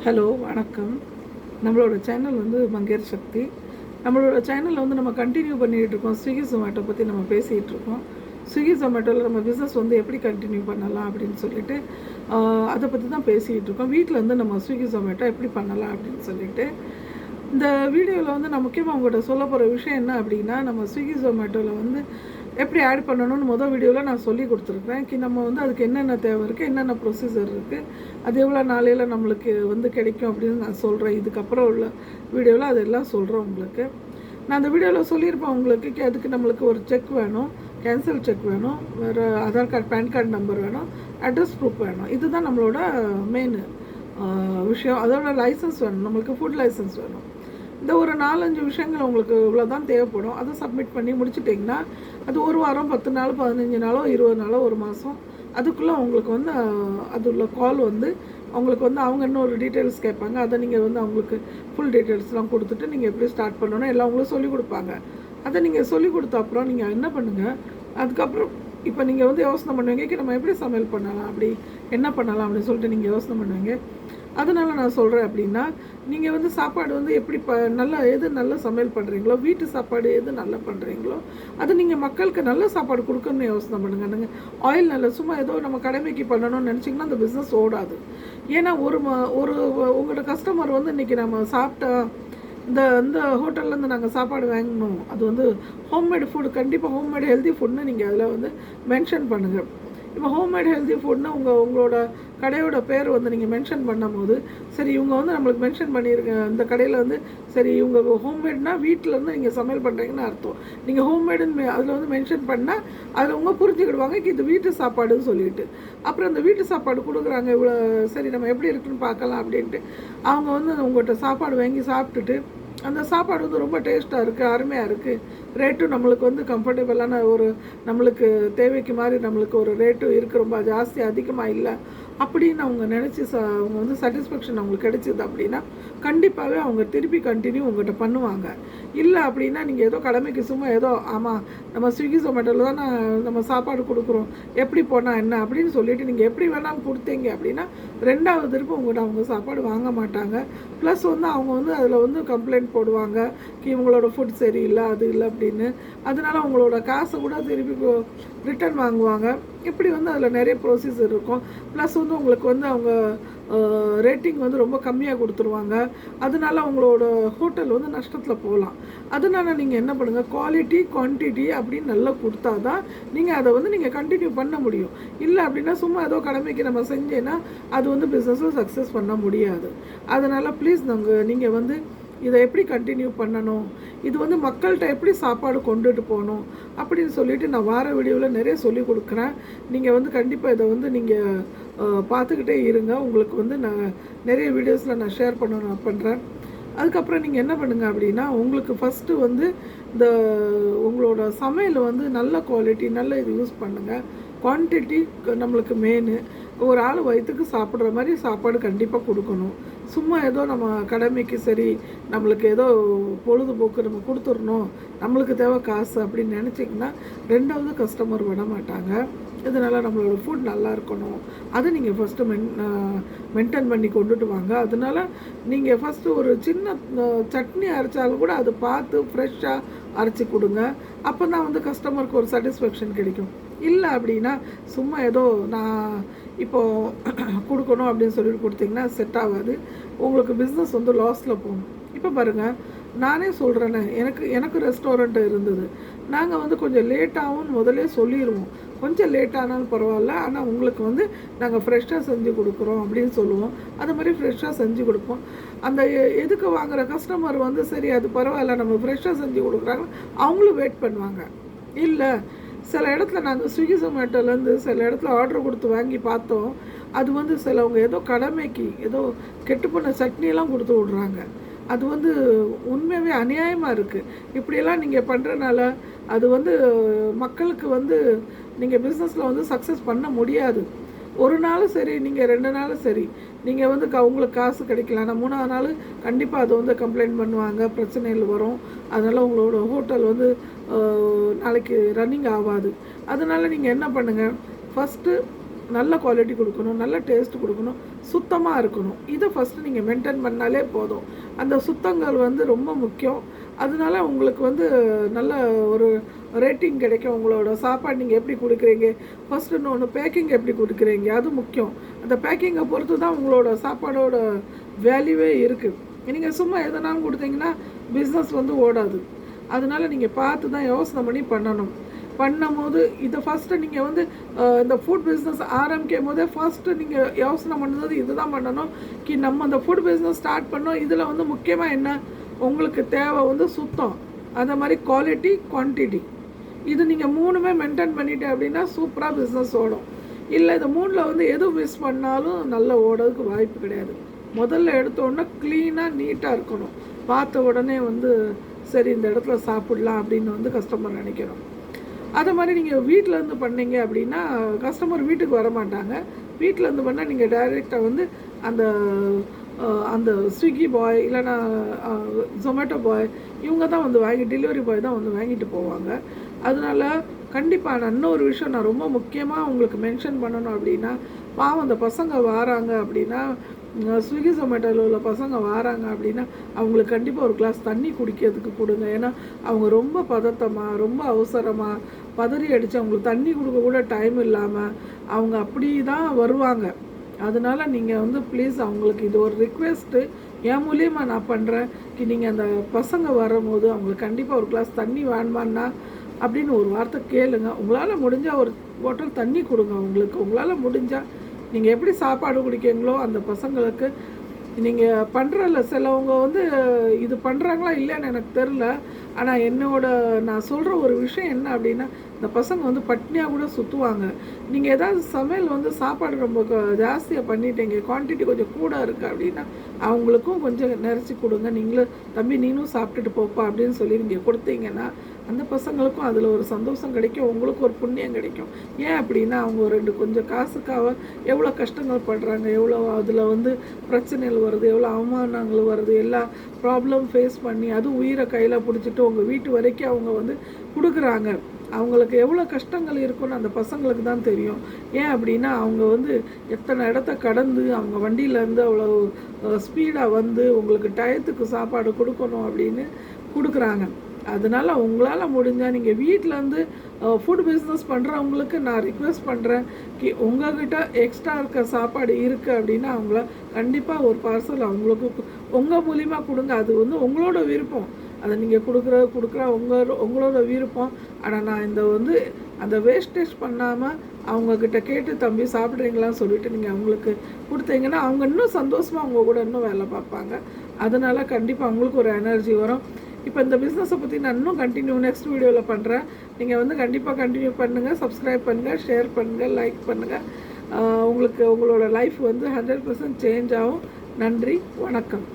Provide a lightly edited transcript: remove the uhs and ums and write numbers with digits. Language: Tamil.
ஹலோ வணக்கம். நம்மளோட சேனல் வந்து மங்கையர் சக்தி. நம்மளோட சேனலில் வந்து நம்ம கண்டினியூ பண்ணிகிட்டு இருக்கோம். ஸ்விக்கி ஜொமேட்டோ பற்றி நம்ம பேசிகிட்டு இருக்கோம். ஸ்விக்கி ஜொமேட்டோவில் நம்ம பிஸ்னஸ் வந்து எப்படி கண்டினியூ பண்ணலாம் அப்படின்னு சொல்லிட்டு அதை பற்றி தான் பேசிகிட்டு இருக்கோம். வீட்டில் வந்து நம்ம ஸ்விக்கி ஜொமேட்டோ எப்படி பண்ணலாம் அப்படின்னு சொல்லிட்டு இந்த வீடியோவில் வந்து நான் முக்கியமாக உங்கள்கிட்ட சொல்ல போகிற விஷயம் என்ன அப்படின்னா, நம்ம ஸ்விக்கி ஜொமேட்டோவில் வந்து எப்படி ஆட் பண்ணணும்னு மொதல் வீடியோவில் நான் சொல்லி கொடுத்துருக்குறேன். நம்ம வந்து அதுக்கு என்னென்ன தேவை இருக்குது, என்னென்ன ப்ரொசீஜர் இருக்குது, அது எவ்வளோ நாளையில் நம்மளுக்கு வந்து கிடைக்கும் அப்படின்னு நான் சொல்கிறேன். இதுக்கப்புறம் உள்ள வீடியோவில் அதெல்லாம் சொல்கிறேன் உங்களுக்கு. நான் அந்த வீடியோவில் சொல்லியிருப்பேன் உங்களுக்கு. அதுக்கு நம்மளுக்கு ஒரு செக் வேணும், கேன்சல் செக் வேணும், வேறு Aadhaar card pan card number வேணும், அட்ரஸ் ப்ரூஃப் வேணும். இதுதான் நம்மளோட மெயின் விஷயம். அதோட லைசன்ஸ் வேணும், நம்மளுக்கு ஃபுட் லைசன்ஸ் வேணும். இந்த ஒரு 4-5 விஷயங்கள் உங்களுக்கு இவ்வளோ தான் தேவைப்படும். அதை சப்மிட் பண்ணி முடிச்சுட்டிங்கன்னா அது ஒரு வாரம், 10 நாள், 15 நாளோ, 20 நாளோ, ஒரு மாதம் அதுக்குள்ளே உங்களுக்கு வந்து அது உள்ள கால் வந்து அவங்களுக்கு வந்து அவங்க இன்னொரு டீட்டெயில்ஸ் கேட்பாங்க. அதை நீங்கள் வந்து அவங்களுக்கு ஃபுல் டீட்டெயில்ஸ்லாம் கொடுத்துட்டு நீங்கள் எப்படி ஸ்டார்ட் பண்ணணும் எல்லாம் அவங்களும் சொல்லிக் கொடுப்பாங்க. அதை நீங்கள் சொல்லிக் கொடுத்த அப்புறம் நீங்கள் என்ன பண்ணுங்கள், அதுக்கப்புறம் இப்போ நீங்கள் வந்து யோசனை பண்ணுவீங்க, நம்ம எப்படி சமையல் பண்ணலாம், அப்படி என்ன பண்ணலாம் அப்படின்னு சொல்லிட்டு நீங்கள் யோசனை பண்ணுவீங்க. அதனால் நான் சொல்கிறேன் அப்படின்னா, நீங்கள் வந்து சாப்பாடு வந்து எப்படி நல்லா எது நல்ல சமையல் பண்ணுறீங்களோ, வீட்டு சாப்பாடு எது நல்லா பண்ணுறீங்களோ அது நீங்கள் மக்களுக்கு நல்ல சாப்பாடு கொடுக்கணும்னு யோசனை பண்ணுங்கள். நீங்கள் ஆயில் நல்ல சும்மா ஏதோ நம்ம கடமைக்கு பண்ணணும்னு நினச்சிங்கன்னா அந்த பிஸ்னஸ் ஓடாது. ஏன்னா ஒரு உங்களோட கஸ்டமர் வந்து இன்றைக்கி நம்ம சாப்பிட்டா இந்த ஹோட்டல்லேருந்து நாங்கள் சாப்பாடு வாங்கணும், அது வந்து ஹோம்மேடு ஃபுட், கண்டிப்பாக ஹோம்மேடு ஹெல்த்தி ஃபுட்னு நீங்கள் அதில் வந்து மென்ஷன் பண்ணுங்கள். இப்போ ஹோம்மேட் ஹெல்த்தி ஃபுட்னா உங்களோட கடையோட பேர் வந்து நீங்கள் மென்ஷன் பண்ணும்போது, சரி இவங்க வந்து நம்மளுக்கு மென்ஷன் பண்ணியிருக்க இந்த கடையில் வந்து சரி இவங்க ஹோம்மேட்னா வீட்டிலேருந்து நீங்கள் சமையல் பண்ணுறீங்கன்னு அர்த்தம். நீங்கள் ஹோம்மேடுன்னு அதில் வந்து மென்ஷன் பண்ணால் அதில் அவங்க புரிஞ்சுக்கிடுவாங்க இது வீட்டு சாப்பாடுன்னு சொல்லிட்டு. அப்புறம் அந்த வீட்டு சாப்பாடு கொடுக்குறாங்க இவ்வளோ, சரி நம்ம எப்படி இருக்குன்னு பார்க்கலாம் அப்படின்ட்டு அவங்க வந்து உங்கள்கிட்ட சாப்பாடு வாங்கி சாப்பிட்டுட்டு அந்த சாப்பாடு வந்து ரொம்ப டேஸ்ட்டாக இருக்குது, அருமையாக இருக்குது, ரேட்டும் நம்மளுக்கு வந்து கம்ஃபர்டபுளான ஒரு நம்மளுக்கு தேவைக்கு மாதிரி நம்மளுக்கு ஒரு ரேட்டும் இருக்குது, ரொம்ப ஜாஸ்தி அதிகமாக இல்லை அப்படின்னு அவங்க நினச்சி அவங்க வந்து சாட்டிஸ்ஃபேக்ஷன் அவங்களுக்கு கிடைச்சிது அப்படின்னா கண்டிப்பாகவே அவங்க திருப்பி கண்டினியூ உங்கள்கிட்ட பண்ணுவாங்க. இல்லை அப்படின்னா நீங்கள் ஏதோ கடமைக்கு சும்மா ஏதோ ஆமாம் நம்ம ஸ்விக்கி ஜொமேட்டோவில் தான் நம்ம சாப்பாடு கொடுக்குறோம், எப்படி போனால் என்ன அப்படின்னு சொல்லிவிட்டு நீங்கள் எப்படி வேணாலும் கொடுத்தீங்க அப்படின்னா 2வது திருப்பி உங்கள்கிட்ட அவங்க சாப்பாடு வாங்க மாட்டாங்க. ப்ளஸ் வந்து அவங்க வந்து அதில் வந்து கம்ப்ளைண்ட் போடுவாங்க, இவங்களோட ஃபுட் சரியில்லை, அது இல்லை அப்படின்னு. அதனால் உங்களோட காசை கூட திருப்பி ரிட்டர்ன் வாங்குவாங்க. இப்படி வந்து அதில் நிறைய ப்ரொசீஜர் இருக்கும். ப்ளஸ் வந்து உங்களுக்கு வந்து அவங்க ரேட்டிங் வந்து ரொம்ப கம்மியாக கொடுத்துருவாங்க. அதனால உங்களோட ஹோட்டல் வந்து நஷ்டத்தில் போகலாம். அதனால் நீங்கள் என்ன பண்ணுங்கள், குவாலிட்டி குவான்டிட்டி அப்படின்னு நல்லா கொடுத்தா தான் நீங்கள் அதை வந்து நீங்கள் கண்டினியூ பண்ண முடியும். இல்லை அப்படின்னா சும்மா ஏதோ கடமைக்கு நம்ம செஞ்சேன்னா அது வந்து பிஸ்னஸில் சக்ஸஸ் பண்ண முடியாது. அதனால் ப்ளீஸ் நீங்கள் வந்து இதை எப்படி கண்டினியூ பண்ணணும், இது வந்து மக்கள்கிட்ட எப்படி சாப்பாடு கொண்டுட்டு போகணும் அப்படின்னு சொல்லிட்டு நான் வார வீடியோவில் நிறைய சொல்லி கொடுக்குறேன். நீங்கள் வந்து கண்டிப்பாக இதை வந்து நீங்கள் பார்த்துக்கிட்டே இருங்க. உங்களுக்கு வந்து நான் நிறைய வீடியோஸில் நான் ஷேர் பண்ணுறேன். அதுக்கப்புறம் நீங்கள் என்ன பண்ணுங்கள் அப்படின்னா, உங்களுக்கு ஃபஸ்ட்டு வந்து இந்த உங்களோட சமையல் வந்து நல்ல குவாலிட்டி நல்ல இது யூஸ் பண்ணுங்கள். குவான்டிட்டி நம்மளுக்கு மெயின். ஒரு ஆள் வயிற்றுக்கு சாப்பிட்ற மாதிரி சாப்பாடு கண்டிப்பாக கொடுக்கணும். சும்மா ஏதோ நம்ம கடமைக்கு சரி நம்மளுக்கு ஏதோ பொழுதுபோக்கு நம்ம கொடுத்துடணும், நம்மளுக்கு தேவை காசு அப்படின்னு நினச்சிங்கன்னா 2வது கஸ்டமர் விட மாட்டாங்க. இதனால் நம்மளோட ஃபுட் நல்லா இருக்கணும், அதை நீங்கள் ஃபஸ்ட்டு மெயின்டைன் பண்ணி கொண்டுட்டு வாங்க. அதனால் நீங்கள் ஃபஸ்ட்டு ஒரு சின்ன சட்னி அரைச்சாலும் கூட அதை பார்த்து ஃப்ரெஷ்ஷாக அரைச்சி கொடுங்க. அப்போ தான் வந்து கஸ்டமருக்கு ஒரு சாட்டிஸ்ஃபேக்ஷன் கிடைக்கும். இல்லை அப்படின்னா சும்மா ஏதோ நான் இப்போது கொடுக்கணும் அப்படின்னு சொல்லிட்டு கொடுத்தீங்கன்னா செட் ஆகாது. உங்களுக்கு பிஸ்னஸ் வந்து லாஸில் போகணும். இப்போ பாருங்கள், நானே சொல்கிறேன்னே, எனக்கு ரெஸ்டாரண்ட்டு இருந்தது. நாங்கள் வந்து கொஞ்சம் லேட்டாகவும் முதலே சொல்லிடுவோம், கொஞ்சம் லேட்டானாலும் பரவாயில்ல, ஆனால் உங்களுக்கு வந்து நாங்கள் ஃப்ரெஷ்ஷாக செஞ்சு கொடுக்குறோம் அப்படின்னு சொல்லுவோம். அது மாதிரி ஃப்ரெஷ்ஷாக செஞ்சு கொடுப்போம். அந்த எதுக்கு வாங்குகிற கஸ்டமர் வந்து சரி அது பரவாயில்ல நம்ம ஃப்ரெஷ்ஷாக செஞ்சு கொடுக்குறாங்க அவங்களும் வெயிட் பண்ணுவாங்க. இல்லை சில இடத்துல நாங்கள் ஸ்விக்கி ஜொமேட்டோலேருந்து சில இடத்துல ஆர்டர் கொடுத்து வாங்கி பார்த்தோம். அது வந்து சிலவங்க ஏதோ கடமைக்கு ஏதோ கெட்டுப்போன சட்னியெல்லாம் கொடுத்து விட்றாங்க. அது வந்து உண்மையாகவே அநியாயமாக இருக்குது. இப்படியெல்லாம் நீங்கள் பண்ணுறனால அது வந்து மக்களுக்கு வந்து நீங்கள் பிஸ்னஸில் வந்து சக்ஸஸ் பண்ண முடியாது. ஒரு நாளும் சரி, நீங்கள் 2 நாளும் சரி, நீங்கள் வந்து உங்களுக்கு காசு கிடைக்கல, ஆனால் 3வது நாள் கண்டிப்பாக அதை வந்து கம்ப்ளைண்ட் பண்ணுவாங்க, பிரச்சனைகள் வரும். அதனால் உங்களோட ஹோட்டல் வந்து நாளைக்கு ரன்னிங் ஆகாது. அதனால் நீங்கள் என்ன பண்ணுங்கள், ஃபஸ்ட்டு நல்ல குவாலிட்டி கொடுக்கணும், நல்ல டேஸ்ட் கொடுக்கணும், சுத்தமாக இருக்கணும். இதை ஃபஸ்ட்டு நீங்கள் மெயின்டைன் பண்ணாலே போதும். அந்த சுத்தங்கள் வந்து ரொம்ப முக்கியம். அதனால உங்களுக்கு வந்து நல்ல ஒரு ரேட்டிங் கிடைக்கும். உங்களோட சாப்பாடு நீங்கள் எப்படி கொடுக்குறீங்க, ஃபஸ்ட்டு இன்னொன்று பேக்கிங் எப்படி கொடுக்குறீங்க, அது முக்கியம். அந்த பேக்கிங்கை பொறுத்து தான் உங்களோட சாப்பாடோட வேல்யூவே இருக்குது. நீங்கள் சும்மா எதனாலும் கொடுத்தீங்கன்னா பிஸ்னஸ் வந்து ஓடாது. அதனால நீங்கள் பார்த்து தான் யோசனை பண்ணி பண்ணணும். பண்ணும்போது இதை ஃபஸ்ட்டு நீங்கள் வந்து இந்த ஃபுட் பிஸ்னஸ் ஆரம்பிக்கும் போதே ஃபஸ்ட்டு நீங்கள் யோசனை பண்ணுறது இது தான் பண்ணணும். நம்ம அந்த ஃபுட் பிஸ்னஸ் ஸ்டார்ட் பண்ணோம். இதில் வந்து முக்கியமாக என்ன, உங்களுக்கு தேவை வந்து சுத்தம், அதே மாதிரி குவாலிட்டி, குவான்டிட்டி. இது நீங்கள் 3மே மெயின்டைன் பண்ணிட்டு அப்படின்னா சூப்பராக பிஸ்னஸ் ஓடும். இல்லை இந்த 3ல் வந்து எது மிஸ் பண்ணாலும் நல்லா ஓடுறதுக்கு வாய்ப்பு கிடையாது. முதல்ல எடுத்தோடனே க்ளீனாக நீட்டாக இருக்கணும். பார்த்த உடனே வந்து சரி இந்த இடத்துல சாப்பிட்லாம் அப்படின்னு வந்து கஸ்டமர் நினைக்கணும். அதே மாதிரி நீங்கள் வீட்டிலேருந்து பண்ணீங்க அப்படின்னா கஸ்டமர் வீட்டுக்கு வர மாட்டாங்க. வீட்டிலேருந்து பண்ணால் நீங்கள் டைரெக்டாக வந்து அந்த அந்த ஸ்விக்கி பாய் இல்லைன்னா ஜொமேட்டோ பாய் இவங்க தான் வந்து டெலிவரி பாய் தான் வந்து வாங்கிட்டு போவாங்க. அதனால கண்டிப்பாக நான் இன்னொரு விஷயம் நான் ரொம்ப முக்கியமாக உங்களுக்கு மென்ஷன் பண்ணணும் அப்படின்னா, பாவம் அந்த பசங்க வராங்க அப்படின்னா, ஸ்விக்கி ஜொமேட்டோவில் உள்ள பசங்க வராங்க அப்படின்னா அவங்களுக்கு கண்டிப்பாக ஒரு கிளாஸ் தண்ணி குடிக்கிறதுக்கு கொடுங்க. ஏன்னா அவங்க ரொம்ப பதட்டமாக, ரொம்ப அவசரமாக பதறி அடித்து அவங்களுக்கு தண்ணி கொடுக்க கூட டைம் இல்லாமல் அவங்க அப்படி தான் வருவாங்க. அதனால் நீங்கள் வந்து ப்ளீஸ் அவங்களுக்கு இது ஒரு ரிக்வெஸ்ட்டு என் மூலியமாக நான் பண்ணுறேன். நீங்கள் அந்த பசங்க வரும்போது அவங்களுக்கு கண்டிப்பாக ஒரு கிளாஸ் தண்ணி வேணுமான்னா அப்படின்னு ஒரு வார்த்தை கேளுங்க. உங்களால் முடிஞ்சால் ஒரு பாட்டில் தண்ணி கொடுங்க அவங்களுக்கு. உங்களால் முடிஞ்சால் நீங்கள் எப்படி சாப்பாடு குடிக்கிறீங்களோ அந்த பசங்களுக்கு நீங்கள் பண்ணுறல. சிலவங்க வந்து இது பண்ணுறாங்களா இல்லைன்னு எனக்கு தெரில. ஆனால் நான் சொல்கிற ஒரு விஷயம் என்ன அப்படின்னா, இந்த பசங்க வந்து பட்னியாக கூட சுற்றுவாங்க. நீங்கள் ஏதாவது சமையல் வந்து சாப்பாடு ரொம்ப ஜாஸ்தியாக பண்ணிட்டீங்க, குவான்டிட்டி கொஞ்சம் கூட இருக்குது அப்படின்னா அவங்களுக்கும் கொஞ்சம் நிறச்சி கொடுங்க. நீங்களும் தம்பி நீனும் சாப்பிட்டுட்டு போப்பா அப்படின்னு சொல்லி நீங்கள் கொடுத்தீங்கன்னா அந்த பசங்களுக்கும் அதில் ஒரு சந்தோஷம் கிடைக்கும், உங்களுக்கு ஒரு புண்ணியம் கிடைக்கும். ஏன் அப்படின்னா அவங்க ஒரு கொஞ்சம் காசுக்காக எவ்வளோ கஷ்டங்கள் படுறாங்க, எவ்வளோ அதில் வந்து பிரச்சனைகள் வருது, எவ்வளோ அவமானங்கள் வருது, எல்லா ப்ராப்ளம் ஃபேஸ் பண்ணி அதுவும் உயிரை கையில் பிடிச்சிட்டு உங்கள் வீட்டு வரைக்கும் அவங்க வந்து கொடுக்குறாங்க. அவங்களுக்கு எவ்வளோ கஷ்டங்கள் இருக்குன்னு அந்த பசங்களுக்கு தான் தெரியும். ஏன் அப்படின்னா அவங்க வந்து எத்தனை இடத்த கடந்து அவங்க வண்டியிலேருந்து அவ்வளோ ஸ்பீடாக வந்து உங்களுக்கு டயத்துக்கு சாப்பாடு கொடுக்கணும் அப்படின்னு கொடுக்குறாங்க. அதனால் உங்களால் முடிஞ்சால் நீங்கள் வீட்டிலேருந்து ஃபுட் பிஸ்னஸ் பண்ணுறவங்களுக்கு நான் ரிக்வெஸ்ட் பண்ணுறேன். உங்கள்கிட்ட எக்ஸ்ட்ரா இருக்க சாப்பாடு இருக்குது அப்படின்னா அவங்கள கண்டிப்பாக ஒரு பார்சல் அவங்களுக்கு உங்கள் மூலிமா கொடுங்க. அது வந்து உங்களோட விருப்பம். அதை நீங்கள் கொடுக்குற உங்களோட விருப்பம். ஆனால் நான் இந்த வந்து அந்த வேஸ்டேஜ் பண்ணாமல் அவங்கக்கிட்ட கேட்டு தம்பி சாப்பிட்றீங்களான்னு சொல்லிவிட்டு நீங்கள் அவங்களுக்கு கொடுத்தீங்கன்னா அவங்க இன்னும் சந்தோஷமாக அவங்க கூட இன்னும் வேலை பார்ப்பாங்க. அதனால் கண்டிப்பாக அவங்களுக்கு ஒரு எனர்ஜி வரும். இப்போ இந்த பிஸ்னஸை பற்றி நான் இன்னும் நெக்ஸ்ட் வீடியோவில் பண்ணுறேன். நீங்கள் வந்து கண்டிப்பாக கண்டினியூ பண்ணுங்கள், சப்ஸ்கிரைப் பண்ணுங்கள், ஷேர் பண்ணுங்கள், லைக் பண்ணுங்கள். உங்களுக்கு உங்களோட லைஃப் வந்து 100% சேஞ்ச் ஆகும். நன்றி, வணக்கம்.